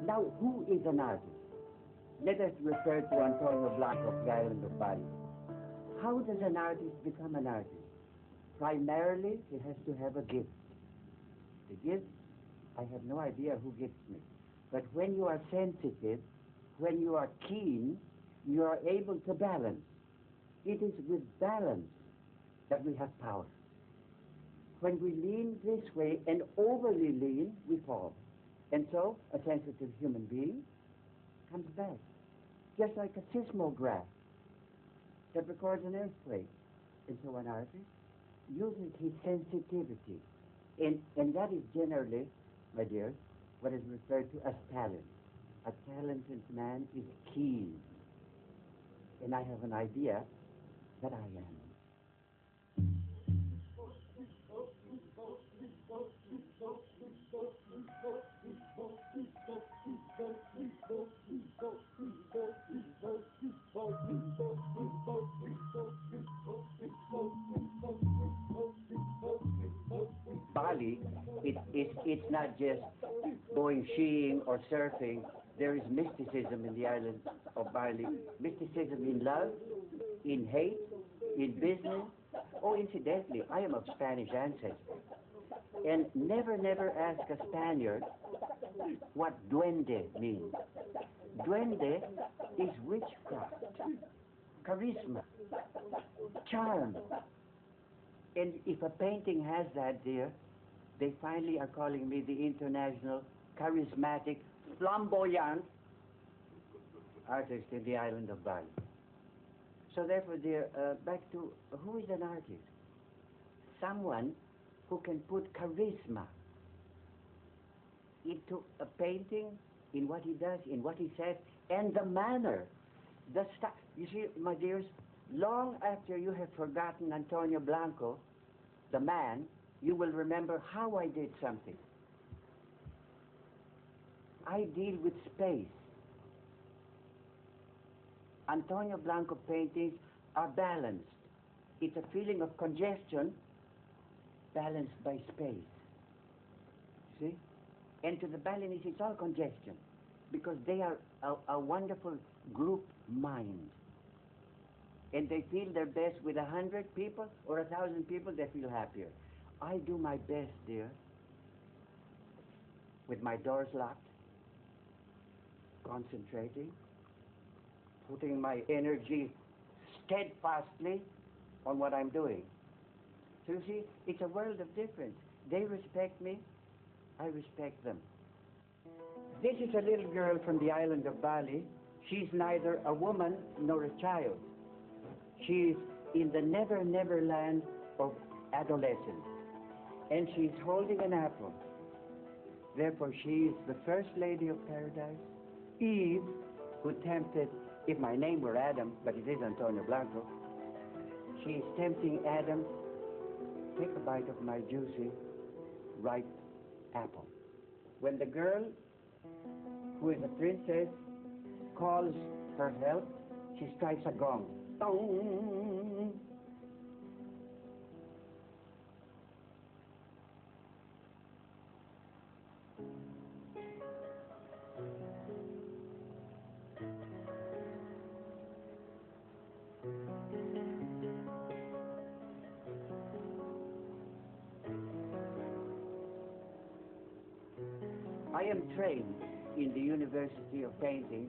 Now, who is an artist? Let us refer to Antonio Blanco of the island of Bali. How does an artist become an artist? Primarily, he has to have a gift. The gift, I have no idea who gives me. But when you are sensitive, when you are keen, you are able to balance. It is with balance that we have power. When we lean this way and overly lean, we fall. And so, a sensitive human being comes back. Just like a seismograph that records an earthquake. And so an artist uses his sensitivity. And that is generally, my dear, what is referred to as talent. A talented man is keen. And I have an idea that I am. Bali, it's not just going skiing or surfing. There is mysticism in the island of Bali. Mysticism in love, in hate, in business. Oh, incidentally, I am of Spanish ancestry. And never ask a Spaniard what duende means. Duende is witchcraft, charisma, charm. And if a painting has that, dear, they finally are calling me the international, charismatic, flamboyant artist in the island of Bali. So therefore, dear, back to who is an artist? Someone who can put charisma into a painting, in what he does, in what he says, and the manner, the style. You see, my dears, long after you have forgotten Antonio Blanco, the man, you will remember how I did something. I deal with space. Antonio Blanco paintings are balanced. It's a feeling of congestion balanced by space. See? And to the Balinese, it's all congestion because they are a wonderful group mind. And they feel their best with 100 people or 1,000 people, they feel happier. I do my best, dear, with my doors locked, concentrating, putting my energy steadfastly on what I'm doing. So you see, it's a world of difference. They respect me, I respect them. This is a little girl from the island of Bali. She's neither a woman nor a child. She's in the never land of adolescence. And she's holding an apple. Therefore, she is the first lady of paradise. Eve, who tempted, if my name were Adam, but it is Antonio Blanco, she is tempting Adam, take a bite of my juicy, ripe apple. When the girl, who is a princess, calls for help, she strikes a gong. Dong! I am trained in the University of Painting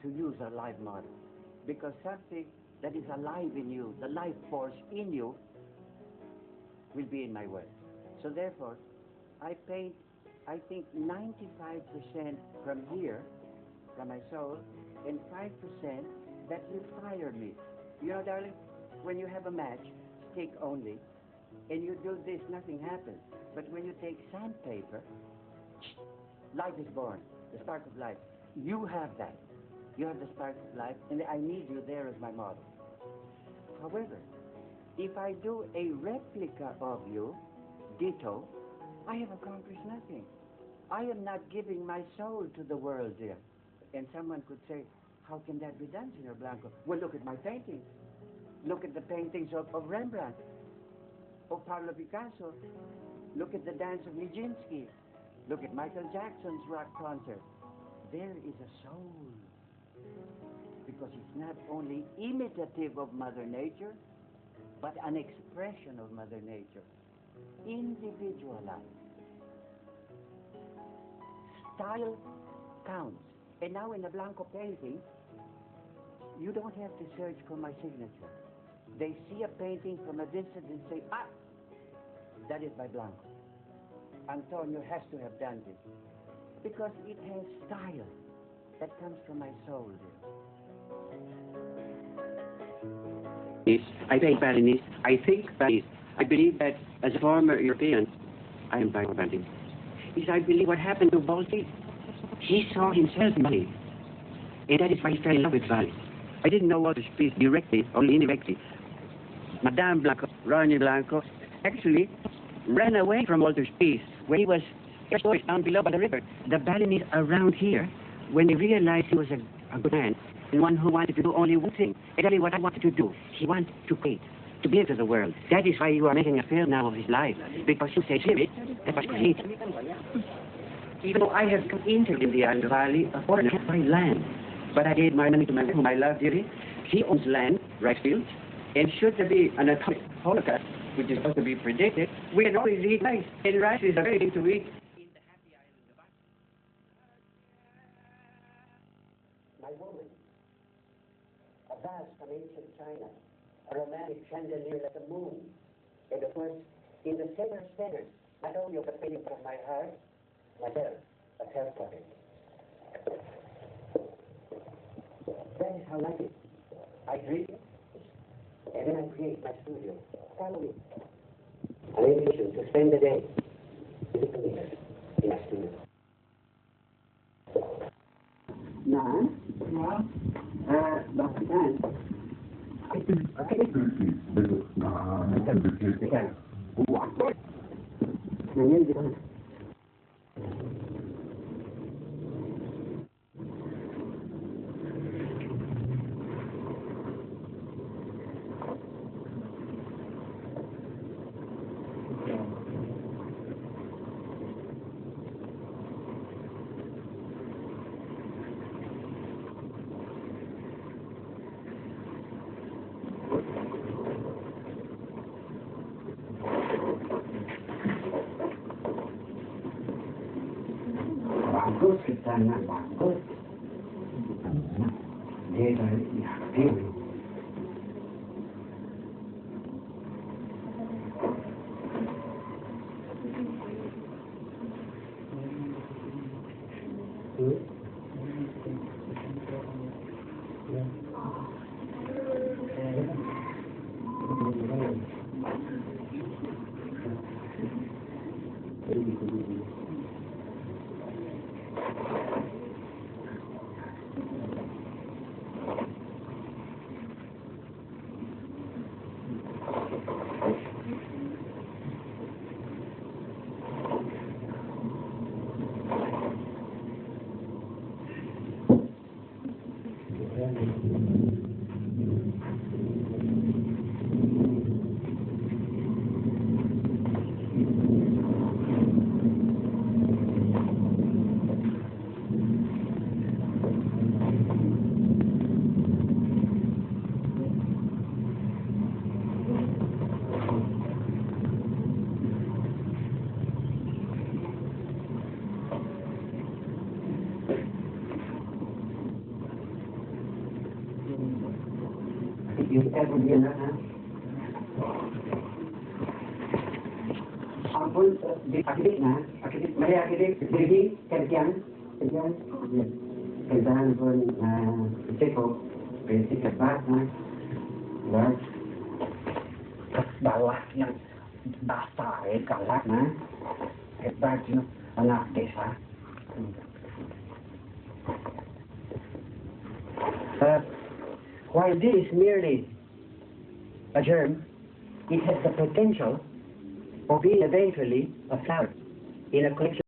to use a live model because something that is alive in you, the life force in you, will be in my work. So therefore, I paint, I think, 95% from here, from my soul, and 5% that will fire me. You know, darling, when you have a match, stick only, and you do this, nothing happens. But when you take sandpaper, life is born, the spark of life. You have that. You have the spark of life, and I need you there as my model. However, if I do a replica of you, ditto, I have accomplished nothing. I am not giving my soul to the world, dear. And someone could say, how can that be done, Senor Blanco? Well, look at my paintings. Look at the paintings of Rembrandt, of Pablo Picasso. Look at the dance of Nijinsky. Look at Michael Jackson's rock concert. There is a soul. Because it's not only imitative of Mother Nature, but an expression of Mother Nature. Individualized. Style counts. And now in a Blanco painting, you don't have to search for my signature. They see a painting from a distance and say, ah, that is by Blanco. Antonio has to have done this. Because it has style that comes from my soul. I think Balinese. I think Balinese. I believe that as a former European, I am Blanco Balinese. Is I believe what happened to Voltaire, he saw himself in Bali. And that is why he fell in love with Bali. I didn't know Walter's piece directly, only indirectly. Madame Blanco, Ronnie Blanco, actually ran away from Walter's piece when he was down below by the river. The Balinese around here, when they realized he was a good man, and one who wanted to do only one thing, exactly what I wanted to do. He wanted to create, to give to the world. That is why you are making a film now of his life, because you said, Jimmy, that was created. Even though I have come into the Island Valley, a foreigner, by land. But I gave my money to my man whom I love dearly. He owns land, rice fields, and should there be an atomic holocaust, which is supposed to be predicted, we can always eat rice, and rice is a very thing to eat. My woman, a vase from ancient China, a romantic chandelier like the moon, and of course, in the center, not only of the painting from my heart, myself, a self-portrait. That is how I like it. I dream, and then I create my studio. Follow me. An invitation to spend the day with me in my studio. Nah, bakit yan? Nangyay dito na. Bagus kita nak bagus. Dia dah yakin. Yung ever yun na, ampun, akidik na, mali akidik, jadi, kerjaan, kerjaan pun, ceko, prinsip lebat, dan, bawah yang dasar, galak, hebat, anak desa. While this is merely a germ, it has the potential of being eventually a flower in a collection